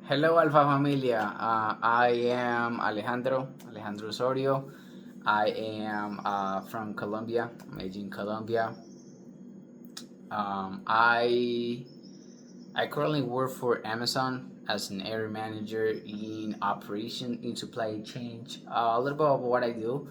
Hello, Alpha Familia. I am Alejandro Osorio. I am from Colombia, Medellin, Colombia. Um, I I currently work for Amazon as an area manager in operation in supply chain. A little bit of what I do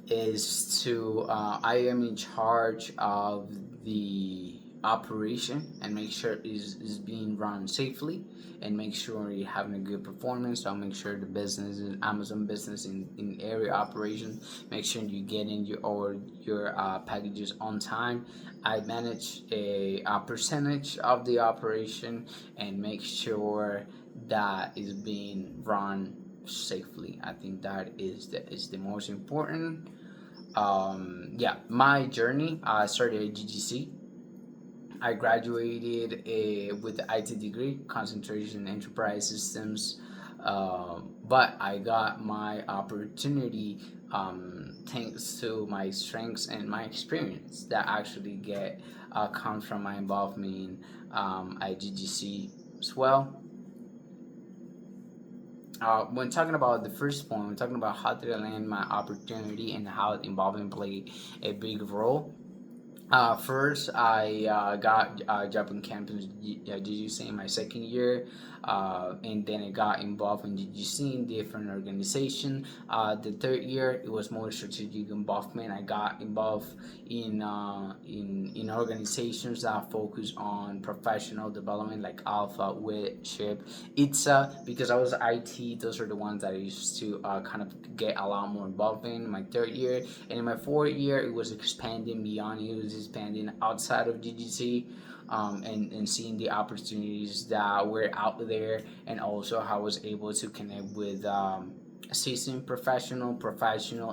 is I am in charge of the operation and make sure is being run safely and make sure you're having a good performance. So I'll make sure the business is Amazon business in area operation, make sure you get in your packages on time. I manage a percentage of the operation and make sure that is being run safely. I think that is the most important. Yeah, my journey started at GGC. I graduated with the IT degree, concentration in enterprise systems, but I got my opportunity thanks to my strengths and my experience that actually get comes from my involvement in at GGC as well. When talking about the first point, we're talking about how did I land my opportunity and how involvement played a big role. First, I got a job on campus GGC in my second year, and then I got involved in GGC in different organization. The third year, it was more strategic involvement. I got involved in organizations that focus on professional development, like Alpha, Ship, ITSA, because I was IT. Those are the ones that I used to kind of get a lot more involved in my third year, and in my fourth year, it was expanding beyond. It was expanding outside of GGC, and seeing the opportunities that were out there, and also how I was able to connect with seasoned professional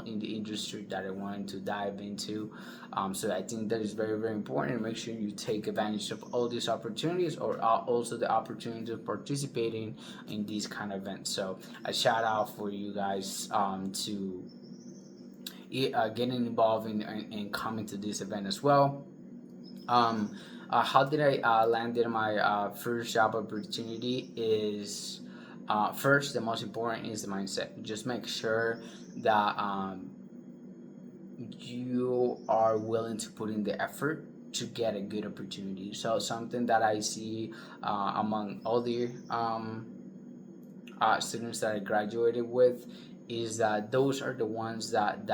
in the industry that I wanted to dive into. So I think that is very, very important. Make sure you take advantage of all these opportunities, or also the opportunity of participating in these kind of events. So a shout out for you guys to getting involved in coming to this event as well. How did I land in my first job opportunity is first, the most important is the mindset. Just make sure that you are willing to put in the effort to get a good opportunity. So something that I see among all the students that I graduated with is that those are the ones that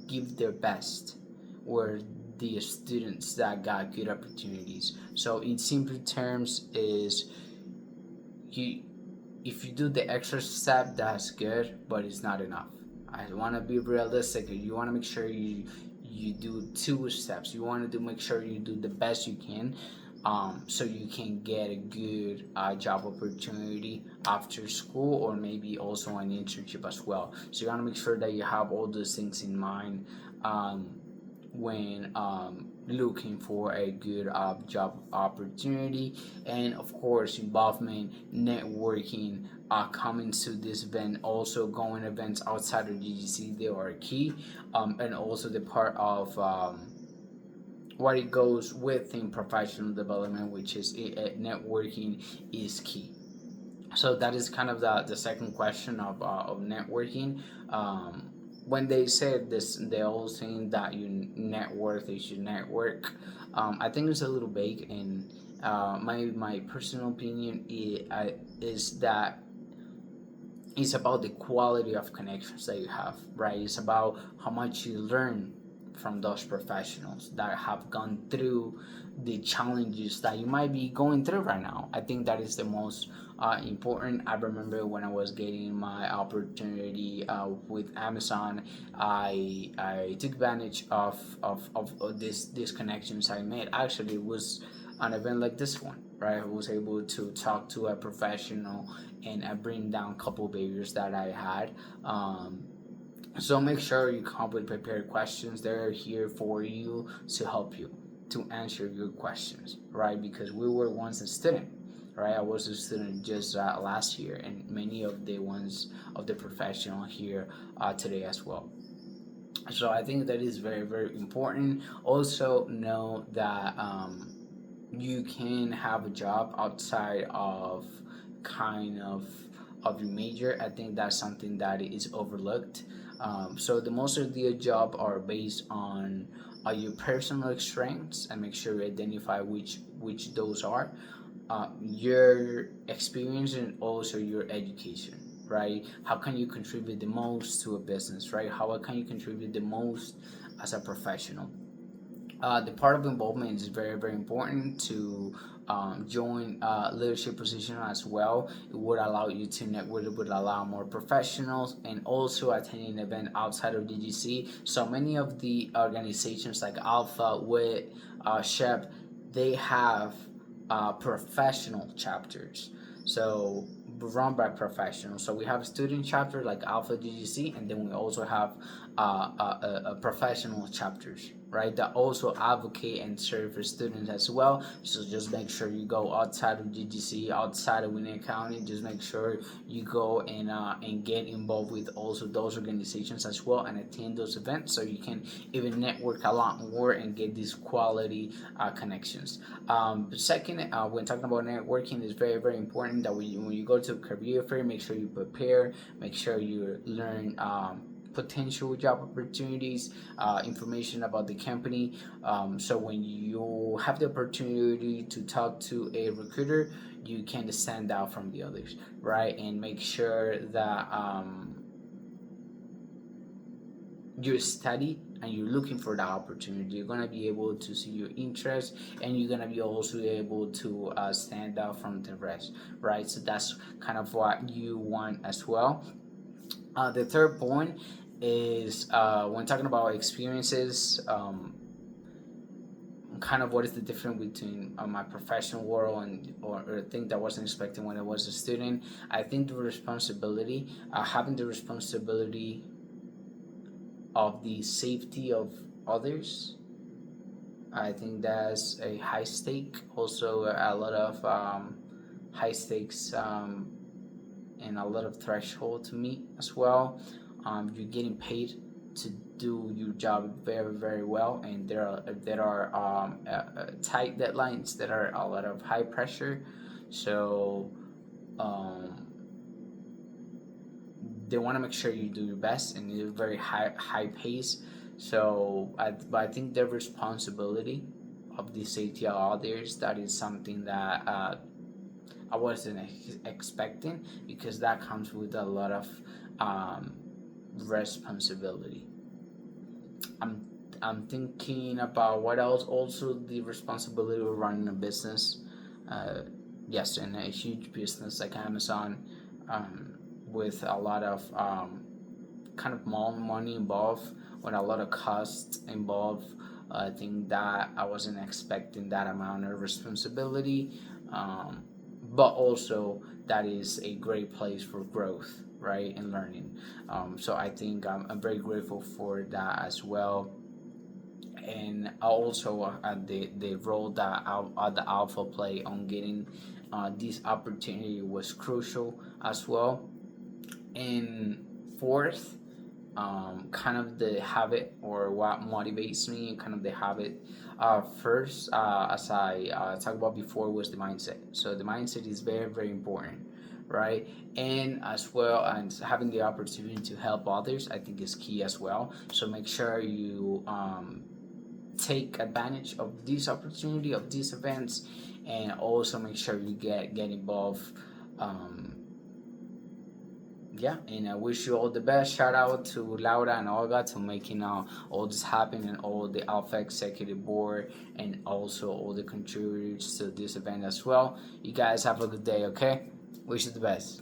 give their best, were the students that got good opportunities. So in simple terms is you if you do the extra step, that's good, but it's not enough. I want to be realistic. You want to make sure you do two steps. You want to make sure you do the best you can, so you can get a good job opportunity after school, or maybe also an internship as well. So you want to make sure that you have all those things in mind when looking for a good job opportunity. And of course, involvement, networking, coming to this event, also going events outside of GGC, they are key. And also the part of what it goes with in professional development, which is networking, is key. So that is kind of the second question of networking. When they said this, they all saying that you net worth, you should network. I think it's a little vague, and my personal opinion is that it's about the quality of connections that you have, right? It's about how much you learn from those professionals that have gone through the challenges that you might be going through right now. I think that is the most important. I remember when I was getting my opportunity with Amazon, I took advantage of these connections I made. Actually, it was an event like this one, right? I was able to talk to a professional and bring down a couple barriers that I had. So make sure you come with prepared questions. They're here for you to help you to answer your questions, right? Because we were once a student, right? I was a student just last year, and many of the ones of the professional here today as well. So I think that is very, very important. Also know that you can have a job outside of kind of your major. I think that's something that is overlooked. So the most of the job are based on your personal strengths, and make sure you identify which those are, your experience and also your education, right? How can you contribute the most to a business, right? How can you contribute the most as a professional? The part of involvement is very, very important to join leadership position as well. It would allow you to network, it would allow more professionals, and also attending an event outside of DGC. So many of the organizations like Alpha, WIT, SHEP, they have professional chapters. So run by professionals. So we have a student chapter like Alpha DGC, and then we also have professional chapters, right? That also advocate and serve for students as well. So just make sure you go outside of GGC, outside of Winner County. Just make sure you go and get involved with also those organizations as well, and attend those events so you can even network a lot more and get these quality connections. Second, when talking about networking, it's very, very important that when you go to a career fair, make sure you prepare, make sure you learn potential job opportunities, information about the company. So when you have the opportunity to talk to a recruiter, you can stand out from the others, right? And make sure that you study and you're looking for that opportunity. You're gonna be able to see your interest, and you're gonna be also able to stand out from the rest, right? So that's kind of what you want as well. The third point is when talking about experiences, kind of what is the difference between my professional world and or thing that I wasn't expecting when I was a student. I think the responsibility, having the responsibility of the safety of others, I think that's a high stake. Also, a lot of high stakes and a lot of threshold to meet as well. You're getting paid to do your job very, very well, and there are tight deadlines that are a lot of high pressure. So they want to make sure you do your best, and it's a very high pace. So but I think the responsibility of the safety of others, that is something that I wasn't expecting, because that comes with a lot of responsibility. I'm I'm thinking about what else. Also, the responsibility of running a business. Uh, yes, in a huge business like Amazon, with a lot of kind of more money involved, with a lot of costs involved. I think that I wasn't expecting that amount of responsibility, but also that is a great place for growth, right, and learning. So I think I'm very grateful for that as well. And also the role that the Alpha play on getting this opportunity was crucial as well. And fourth, kind of the habit, or what motivates me, kind of the habit. First, as I talked about before, was the mindset. So the mindset is very, very important, right? And as well, and having the opportunity to help others, I think is key as well. So make sure you take advantage of this opportunity, of these events, and also make sure you get involved. Um, yeah, and I wish you all the best. Shout out to Laura and Olga to making all this happen, and all the Alpha Executive Board, and also all the contributors to this event as well. You guys have a good day, okay? Wish you the best.